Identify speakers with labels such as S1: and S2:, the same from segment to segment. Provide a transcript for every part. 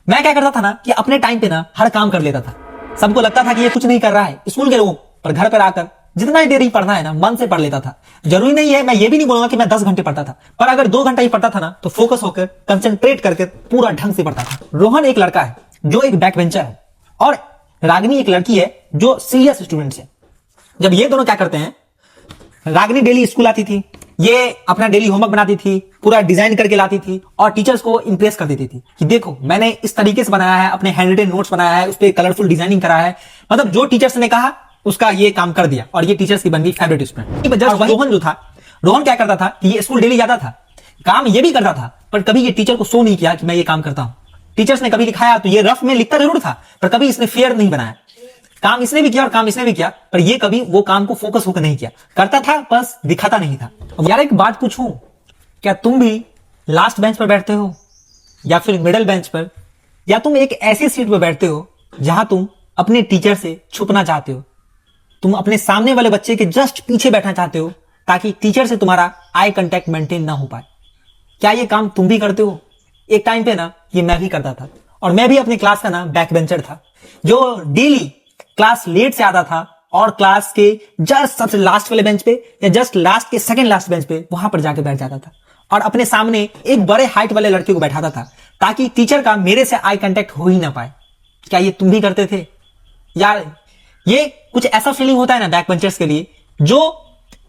S1: मैं क्या करता था ना कि अपने टाइम पे ना हर काम कर लेता था। सबको लगता था कि ये कुछ नहीं कर रहा है स्कूल के लोगों, पर घर पर आकर जितना ही देर ही पढ़ना है ना मन से पढ़ लेता था। जरूरी नहीं है, मैं ये भी नहीं बोलूंगा कि मैं 10 घंटे पढ़ता था, पर अगर 2 घंटा ही पढ़ता था ना तो फोकस होकर कंसंट्रेट करके पूरा ढंग से पढ़ता था। रोहन एक लड़का है जो एक बैक बेंचर है और रागिनी एक लड़की है जो सीरियस स्टूडेंट है। जब ये दोनों क्या करते हैं, रागिनी डेली स्कूल आती थी, ये अपना डेली होमवर्क बनाती थी, पूरा डिजाइन करके लाती थी और टीचर्स को इंप्रेस कर देती थी कि देखो मैंने इस तरीके से बनाया है, अपने हैंड रिटन नोट्स बनाया है, उस पर कलरफुल डिजाइनिंग करा है। मतलब जो टीचर्स ने कहा उसका ये काम कर दिया और ये टीचर्स की बन गई फेवरेट स्टूडेंट। रोहन जो था, रोहन क्या करता था कि ये स्कूल डेली जाता था, काम ये भी करता था, पर कभी ये टीचर को शो नहीं किया कि मैं ये काम करता हूं। टीचर्स ने कभी लिखाया तो ये रफ में लिखता जरूर था, पर कभी इसने फेयर नहीं बनाया। काम इसने भी किया और काम इसने भी किया, पर ये कभी वो काम को फोकस होकर नहीं किया, करता था बस दिखाता नहीं था। अब यार एक बात पूछूं, क्या तुम भी लास्ट बेंच पर बैठते हो या फिर मिडिल बेंच पर, या तुम एक ऐसी सीट पर बैठते हो जहां तुम अपने टीचर से छुपना चाहते हो, तुम अपने सामने वाले बच्चे के जस्ट पीछे बैठना चाहते हो ताकि टीचर से तुम्हारा आई कांटेक्ट मेंटेन ना हो पाए? क्या ये काम तुम भी करते हो? एक टाइम पे ना ये मैं भी करता था और मैं भी अपनी क्लास का ना बैक बेंचर था जो डेली क्लास लेट से आता था और क्लास के जस्ट सबसे लास्ट वाले बेंच पे या जस्ट लास्ट के सेकंड लास्ट बेंच पे वहां पर जाके बैठ जाता था और अपने सामने एक बड़े हाइट वाले लड़के को बैठाता था ताकि टीचर का मेरे से आई कांटेक्ट हो ही ना पाए। क्या ये तुम भी करते थे? यार ये कुछ ऐसा फीलिंग होता है ना बैक बेंचर्स के लिए, जो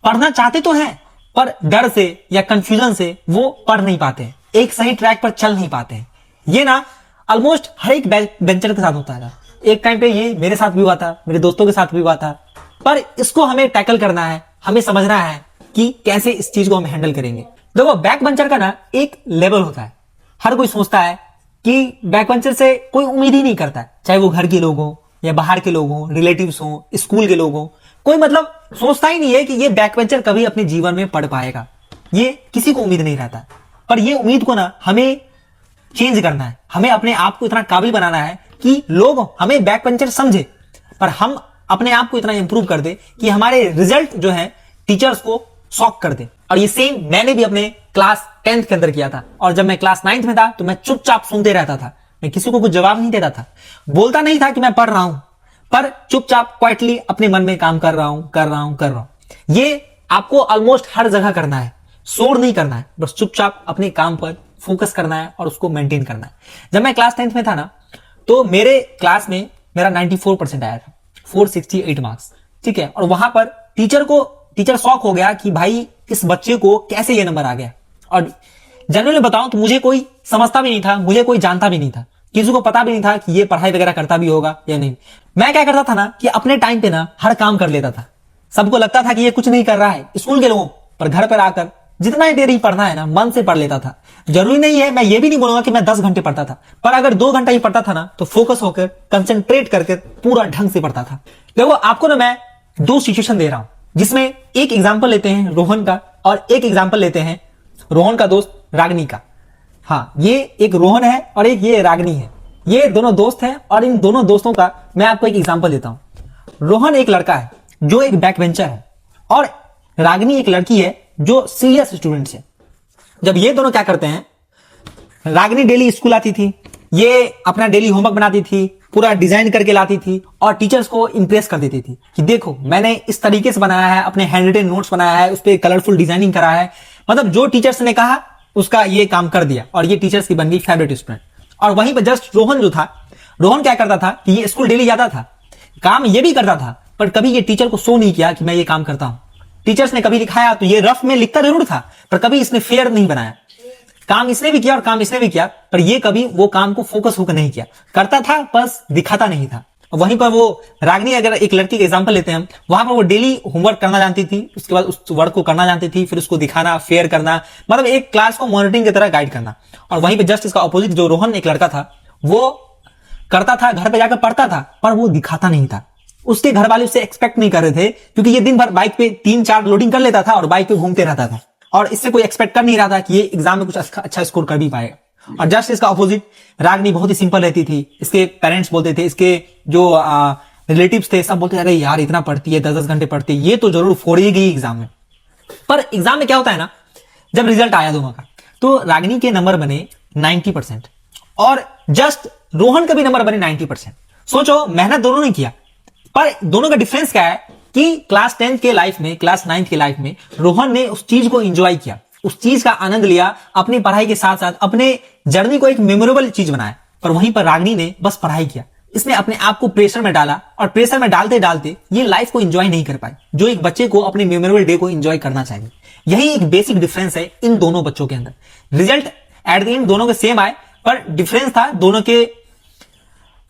S1: पढ़ना चाहते तो हैं पर डर से या कंफ्यूजन से वो पढ़ नहीं पाते, एक सही ट्रैक पर चल नहीं पाते। ये ना ऑलमोस्ट हर एक बैक बेंचर के साथ होता है। एक टाइम पे ये मेरे साथ भी हुआ था, मेरे दोस्तों के साथ भी हुआ था, पर इसको हमें टैकल करना है, हमें समझना है कि कैसे इस चीज को हम हैंडल करेंगे। देखो बैक बेंचर का ना एक लेवल होता है। हर कोई सोचता है कि बैक बेंचर से कोई उम्मीद ही नहीं करता है, चाहे वो घर के लोग हो या बाहर के लोग हो, रिलेटिव्स हो, स्कूल के लोग हो, कोई मतलब सोचता ही नहीं है कि ये बैक बेंचर कभी अपने जीवन में पढ़ पाएगा। ये किसी को उम्मीद नहीं रहता, पर ये उम्मीद को ना हमें चेंज करना है, हमें अपने आप को इतना काबिल बनाना है कि लोग हमें बैक बेंचर समझे, पर हम अपने आप को इतना इंप्रूव कर दे कि हमारे रिजल्ट जो है टीचर्स को शॉक कर दे। और ये सेम मैंने भी अपने क्लास 10th के अंदर किया था। और जब मैं क्लास 9th में था तो मैं चुपचाप सुनते रहता था, मैं किसी को कुछ जवाब नहीं देता था, बोलता नहीं था कि मैं पढ़ रहा हूं, पर चुपचाप क्वाइटली अपने मन में काम कर रहा हूं। ये आपको ऑलमोस्ट हर जगह करना है, शोर नहीं करना है, बस चुपचाप अपने काम पर फोकस करना है और उसको मेंटेन करना है। जब मैं क्लास 10th में था ना तो मेरे क्लास में मेरा 94% आया था, 468 मार्क्स, ठीक है। और वहां पर टीचर शॉक हो गया कि भाई इस बच्चे को कैसे ये नंबर आ गया। और जनरली बताऊं तो मुझे कोई समझता भी नहीं था, मुझे कोई जानता भी नहीं था, किसी को पता भी नहीं था कि ये पढ़ाई वगैरह करता भी होगा या नहीं। मैं क्या करता था ना कि अपने टाइम पे ना हर काम कर लेता था। सबको लगता था कि ये कुछ नहीं कर रहा है स्कूल के लोगों, पर घर पर आकर जितना ही देर ही पढ़ना है ना मन से पढ़ लेता था। जरूरी नहीं है, मैं ये भी नहीं बोलूंगा कि मैं 10 घंटे पढ़ता था, पर अगर 2 घंटा ही पढ़ता था ना तो फोकस होकर कंसंट्रेट करके पूरा ढंग से पढ़ता था। देखो आपको ना मैं 2 सिचुएशन दे रहा हूं, जिसमें एक एग्जाम्पल लेते हैं रोहन का और एक एग्जाम्पल लेते हैं रोहन का दोस्त रागिनी का। हाँ, ये एक रोहन है और एक ये रागिनी है, ये दोनों दोस्त हैं। और इन दोनों दोस्तों का मैं आपको एक एग्जाम्पल देता हूं। रोहन एक लड़का है जो एक बैक बेंचर है और रागिनी एक लड़की है जो सीरियस स्टूडेंट है। जब ये दोनों क्या करते हैं, रागिनी डेली स्कूल आती थी, ये अपना डेली होमवर्क बनाती थी, पूरा डिजाइन करके लाती थी और टीचर्स को इंप्रेस कर देती थी कि देखो मैंने इस तरीके से बनाया है, अपने हैंड रिटन नोट्स बनाया है, उस पर कलरफुल डिजाइनिंग करा है। मतलब जो टीचर्स ने कहा उसका ये काम कर दिया और ये टीचर्स की बन गई फेवरेट स्टूडेंट। और वहीं पर जस्ट रोहन जो था, रोहन क्या करता था कि ये स्कूल डेली जाता था, काम ये भी करता था, पर कभी ये टीचर को शो नहीं किया कि मैं ये काम करता हूं। टीचर्स ने कभी लिखाया तो ये रफ में लिखता जरूर था, पर कभी इसने फेयर नहीं बनाया। काम इसने भी किया और काम इसने भी किया, पर ये कभी वो काम को फोकस होकर नहीं किया, करता था बस दिखाता नहीं था। वहीं पर वो रागिनी, अगर एक लड़की का एग्जांपल लेते हैं हम, वहां पर वो डेली होमवर्क करना जानती थी, उसके बाद उस वर्क को करना जानती थी, फिर उसको दिखाना, फेयर करना, मतलब एक क्लास को मॉनिटरिंग की तरह गाइड करना। और वहीं पे जस्ट इसका ऑपोजिट जो रोहन एक लड़का था, वो करता था, घर पे जाकर पढ़ता था, पर वो दिखाता नहीं था। उसके घर वाले उससे एक्सपेक्ट नहीं कर रहे थे, क्योंकि ये दिन भर बाइक पे 3-4 लोडिंग कर लेता था और बाइक पे घूमते रहता था, और इससे कोई एक्सपेक्ट कर नहीं रहा था कि ये एग्जाम में कुछ अच्छा स्कोर कर भी पाएगा। और जस्ट इसका ऑपोजिट रागिनी बहुत ही सिंपल रहती थी। इसके पेरेंट्स बोलते थे, इसके जो रिलेटिव्स थे, सब बोलते थे अरे यार इतना पढ़ती है, 10-10 घंटे पढ़ती है, ये तो जरूर फोड़ेगी एग्जाम में। पर एग्जाम में क्या होता है ना, जब रिजल्ट आया दोनों का, तो रागिनी के नंबर बने 90% और जस्ट रोहन का भी नंबर बने 90%। सोचो, मेहनत दोनों ने किया, पर दोनों का डिफरेंस क्या है कि क्लास 10 के लाइफ में, क्लास 9 के लाइफ में रोहन ने उस चीज को एंजॉय किया, उस चीज का आनंद लिया, अपनी पढ़ाई के साथ साथ अपने जर्नी को एक मेमोरेबल चीज बनाया। पर वहीं पर रागिनी ने बस पढ़ाई किया, इसने अपने आप को प्रेशर में डाला और प्रेशर में डालते डालते ये लाइफ को एंजॉय नहीं कर पाई, जो एक बच्चे को अपने मेमोरेबल डे को एंजॉय करना चाहिए। यही एक बेसिक डिफरेंस है इन दोनों बच्चों के अंदर। रिजल्ट एट द एंड दोनों के सेम आए, पर डिफरेंस था दोनों के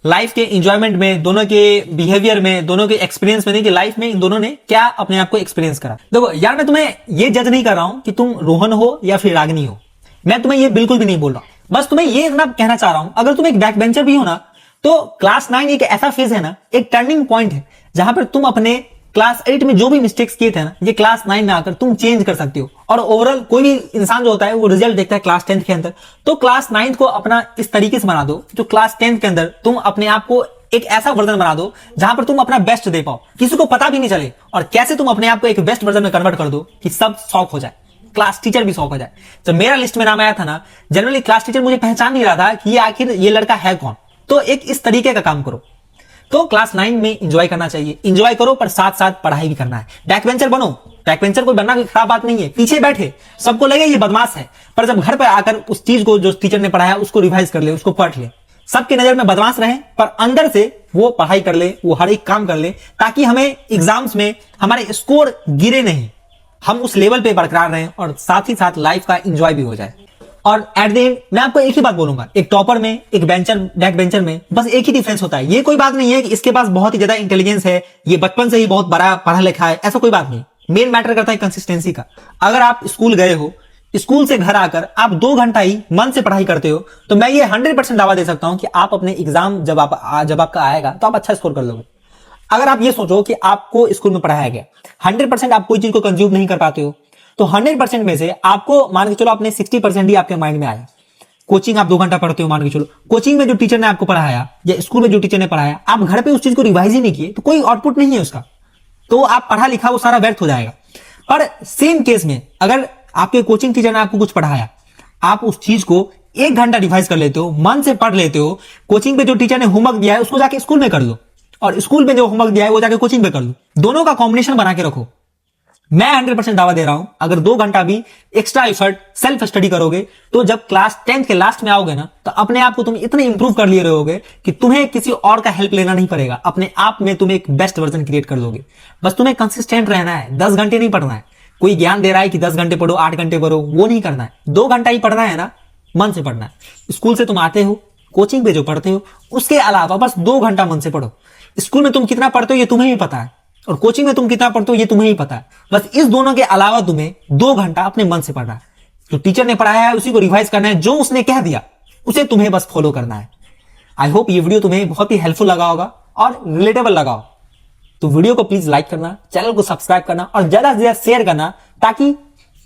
S1: लाइफ के एंजॉयमेंट में, दोनों के बिहेवियर में, दोनों के एक्सपीरियंस में, कि लाइफ में इन दोनों ने क्या अपने आप को एक्सपीरियंस करा। देखो यार, मैं तुम्हें ये जज नहीं कर रहा हूं कि तुम रोहन हो या फिर रागिनी हो, मैं तुम्हें ये बिल्कुल भी नहीं बोल रहा हूं। बस तुम्हें ये ना कहना चाह रहा हूं, अगर तुम एक बैक बेंचर भी हो ना, तो क्लास 9 एक ऐसा फेज है ना, एक टर्निंग पॉइंट है, जहां पर तुम अपने क्लास 8 में जो भी मिस्टेक्स किए थे ना, ये क्लास 9 में आकर तुम चेंज कर सकते हो। और ओवरऑल कोई भी इंसान जो होता है वो रिजल्ट देखता है क्लास 10 के अंदर, तो क्लास 9 को अपना इस तरीके से बना दो जो क्लास 10 के अंदर तुम अपने आप को एक ऐसा वर्जन बना दो जहां पर तुम अपना बेस्ट दे पाओ, किसी को पता भी नहीं चले, और कैसे तुम अपने आप को एक बेस्ट वर्जन में कन्वर्ट कर दो कि सब शॉक हो जाए, क्लास टीचर भी शॉक हो जाए। जब मेरा लिस्ट में नाम आया था ना, जनरली क्लास टीचर मुझे पहचान नहीं रहा था कि ये आखिर ये लड़का है कौन। तो एक इस तरीके का काम करो। तो क्लास 9 में एंजॉय करना चाहिए, एंजॉय करो, पर साथ साथ पढ़ाई भी करना है। बैक बेंचर बनो, बैक बेंचर कोई बनना कोई खराब बात नहीं है, पीछे बैठे सबको लगे ये बदमाश है, पर जब घर पर आकर उस चीज को जो टीचर ने पढ़ाया उसको रिवाइज कर ले, उसको पढ़ ले। सबकी नजर में बदमाश रहे, पर अंदर से वो पढ़ाई कर ले, वो हर एक काम कर ले, ताकि हमें एग्जाम्स में हमारे स्कोर गिरे नहीं, हम उस लेवल पे बरकरार रहें और साथ ही साथ लाइफ का एंजॉय भी हो जाए। और एट द एंड मैं आपको एक ही बात बोलूंगा, एक टॉपर में, एक बेंचर, बैक बेंचर में बस एक ही डिफरेंस होता है। ये कोई बात नहीं है कि इसके पास बहुत ही ज्यादा इंटेलिजेंस है, ये बचपन से ही बहुत बड़ा पढ़ा लिखा है, ऐसा कोई बात नहीं। मेन मैटर करता है कंसिस्टेंसी का। अगर आप स्कूल गए हो, स्कूल से घर आकर आप 2 घंटा ही मन से पढ़ाई करते हो, तो मैं ये 100% दावा दे सकता हूं कि आप अपने एग्जाम जब आपका आएगा तो आप अच्छा स्कोर कर लोगे। अगर आप ये सोचो कि आपको स्कूल में पढ़ाया गया, 100% आप कोई चीज को कंज्यूम नहीं कर पाते हो, तो 100% में से आपको मान के चलो आपने 60% ही आपके माइंड में आया। कोचिंग आप 2 घंटा पढ़ते हो, मान के चलो कोचिंग में जो टीचर ने आपको पढ़ाया या स्कूल में जो टीचर ने पढ़ाया, आप घर पे उस चीज को रिवाइज ही नहीं किए, तो कोई आउटपुट नहीं है उसका, तो आप पढ़ा लिखा वो सारा व्यर्थ हो जाएगा। पर सेम केस में अगर आपके कोचिंग टीचर ने आपको कुछ पढ़ाया, आप उस चीज को 1 घंटा रिवाइज कर लेते हो, मन से पढ़ लेते हो, कोचिंग पे जो टीचर ने होमवर्क दिया है उसको जाके स्कूल में कर लो, और स्कूल में जो होमवर्क दिया है वो जाके कोचिंग में कर लो, दोनों का कॉम्बिनेशन बना के रखो। मैं 100% दावा दे रहा हूं, अगर 2 घंटा भी एक्स्ट्रा एफर्ट सेल्फ स्टडी करोगे, तो जब क्लास 10 के लास्ट में आओगे ना, तो अपने आप को तुम इतने इंप्रूव कर लिए रहोगे कि तुम्हें किसी और का हेल्प लेना नहीं पड़ेगा, अपने आप में तुम एक बेस्ट वर्जन क्रिएट कर लोगे। बस तुम्हें कंसिस्टेंट रहना है, 10 घंटे नहीं पढ़ना है। कोई ज्ञान दे रहा है कि 10 घंटे पढ़ो, 8 घंटे पढ़ो, वो नहीं करना है। 2 घंटा ही पढ़ना है ना, मन से पढ़ना है। स्कूल से तुम आते हो, कोचिंग पे जो पढ़ते हो, उसके अलावा बस 2 घंटा मन से पढ़ो। स्कूल में तुम कितना पढ़ते हो ये तुम्हें ही पता है, और कोचिंग में तुम कितना पढ़ते हो ये तुम्हें ही पता है। बस इस दोनों के अलावा तुम्हें 2 घंटा अपने मन से पढ़ना है। जो टीचर ने पढ़ाया है उसी को रिवाइज करना है, जो उसने कह दिया उसे तुम्हें बस फॉलो करना है। आई होप ये वीडियो तुम्हें बहुत ही हेल्पफुल लगा होगा और रिलेटेबल लगा हो। तो वीडियो को प्लीज लाइक करना, चैनल को सब्सक्राइब करना और ज्यादा से ज्यादा शेयर करना, ताकि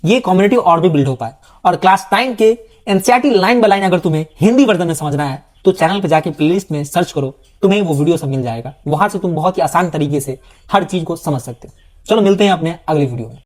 S1: ये कम्युनिटी और भी बिल्ड हो पाए। और क्लास 9 के एनसीईआरटी लाइन बाय लाइन अगर तुम्हें हिंदी वर्जन में समझना है, तो चैनल पे जाके प्लेलिस्ट में सर्च करो, तुम्हें वो वीडियो सब मिल जाएगा। वहां से तुम बहुत ही आसान तरीके से हर चीज को समझ सकते हो। चलो मिलते हैं अपने अगली वीडियो में।